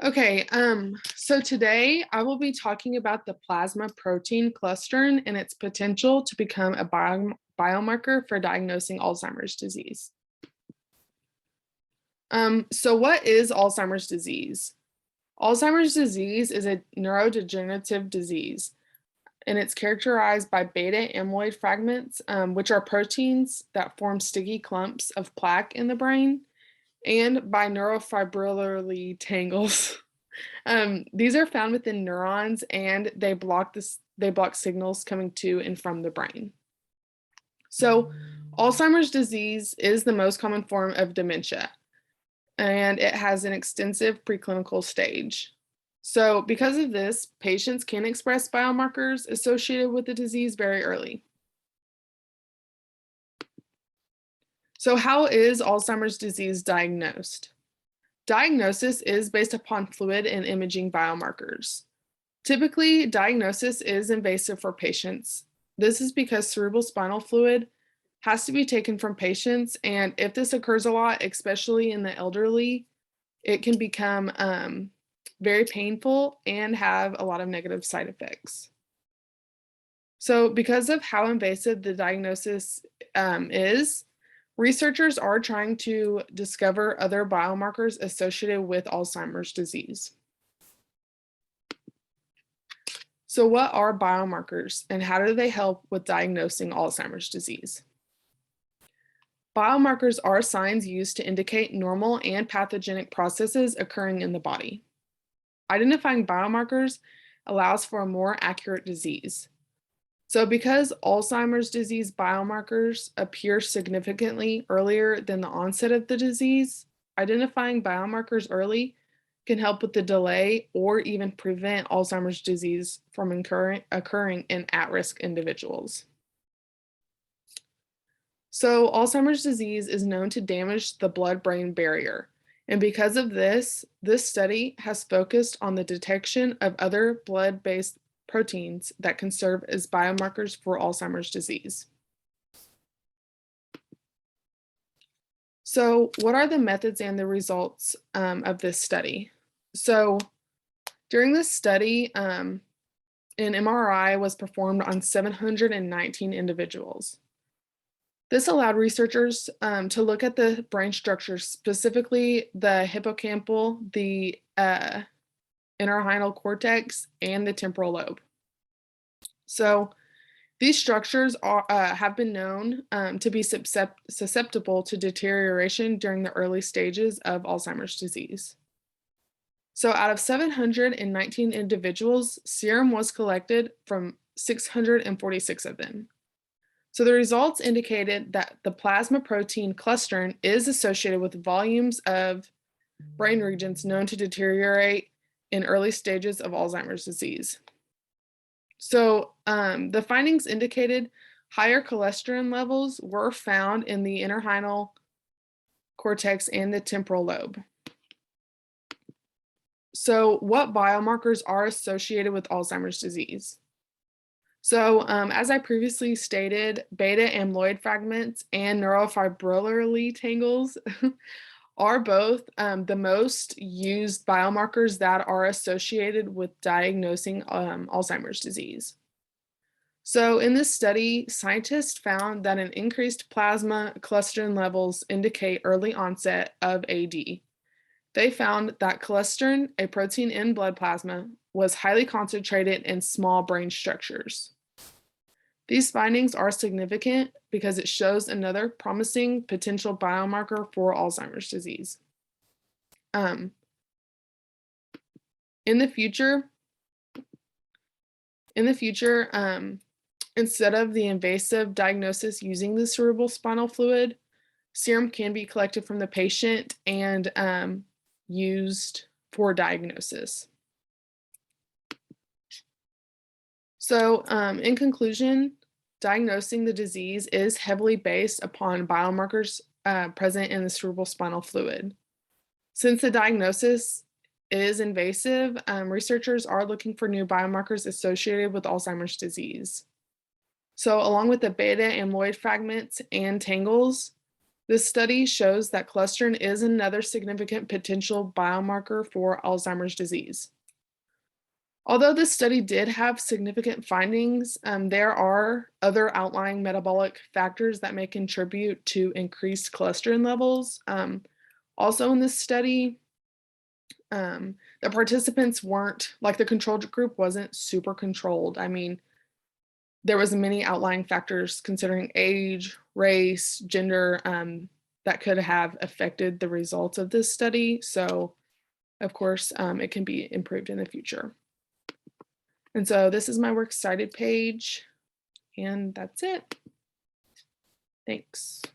Okay, so today I will be talking about the plasma protein clustern and its potential to become a biomarker for diagnosing Alzheimer's disease. So what is Alzheimer's disease? Alzheimer's disease is a neurodegenerative disease, and it's characterized by beta amyloid fragments, which are proteins that form sticky clumps of plaque in the brain, and by neurofibrillary tangles. These are found within neurons and they block signals coming to and from the brain. So Alzheimer's disease is the most common form of dementia, and it has an extensive preclinical stage. So because of this, patients can express biomarkers associated with the disease very early. So how is Alzheimer's disease diagnosed? Diagnosis is based upon fluid and imaging biomarkers. Typically, diagnosis is invasive for patients. This is because cerebral spinal fluid has to be taken from patients, and if this occurs a lot, especially in the elderly, it can become very painful and have a lot of negative side effects. So, because of how invasive the diagnosis is, researchers are trying to discover other biomarkers associated with Alzheimer's disease. So, what are biomarkers and how do they help with diagnosing Alzheimer's disease? Biomarkers are signs used to indicate normal and pathogenic processes occurring in the body. Identifying biomarkers allows for a more accurate disease. So, because Alzheimer's disease biomarkers appear significantly earlier than the onset of the disease, identifying biomarkers early can help with the delay or even prevent Alzheimer's disease from occurring in at-risk individuals. So, Alzheimer's disease is known to damage the blood-brain barrier. And because of this, this study has focused on the detection of other blood-based proteins that can serve as biomarkers for Alzheimer's disease. So, what are the methods and the results of this study? So, during this study, an MRI was performed on 719 individuals. This allowed researchers to look at the brain structures, specifically the hippocampal, the entorhinal cortex, and the temporal lobe. So these structures have been known to be susceptible to deterioration during the early stages of Alzheimer's disease. So out of 719 individuals, serum was collected from 646 of them. So the results indicated that the plasma protein clustern is associated with volumes of brain regions known to deteriorate in early stages of Alzheimer's disease. So the findings indicated higher cholesterol levels were found in the entorhinal cortex and the temporal lobe. So what biomarkers are associated with Alzheimer's disease? So as I previously stated, beta amyloid fragments and neurofibrillary tangles are both the most used biomarkers that are associated with diagnosing Alzheimer's disease. So in this study, scientists found that an increased plasma cholesterol levels indicate early onset of AD. They found that cholesterol, a protein in blood plasma, was highly concentrated in small brain structures. These findings are significant because it shows another promising potential biomarker for Alzheimer's disease. In the future, instead of the invasive diagnosis using the cerebral spinal fluid, serum can be collected from the patient and used for diagnosis. So, in conclusion, diagnosing the disease is heavily based upon biomarkers present in the cerebral spinal fluid. Since the diagnosis is invasive, researchers are looking for new biomarkers associated with Alzheimer's disease. So, along with the beta amyloid fragments and tangles, This study shows that cholesterol is another significant potential biomarker for Alzheimer's disease. Although this study did have significant findings, there are other outlying metabolic factors that may contribute to increased cholesterol levels. Also in this study, the participants weren't, like the control group wasn't super controlled. I mean, there was many outlying factors considering age, race, gender, that could have affected the results of this study. So, of course, it can be improved in the future. And so this is my works cited page, and that's it. Thanks.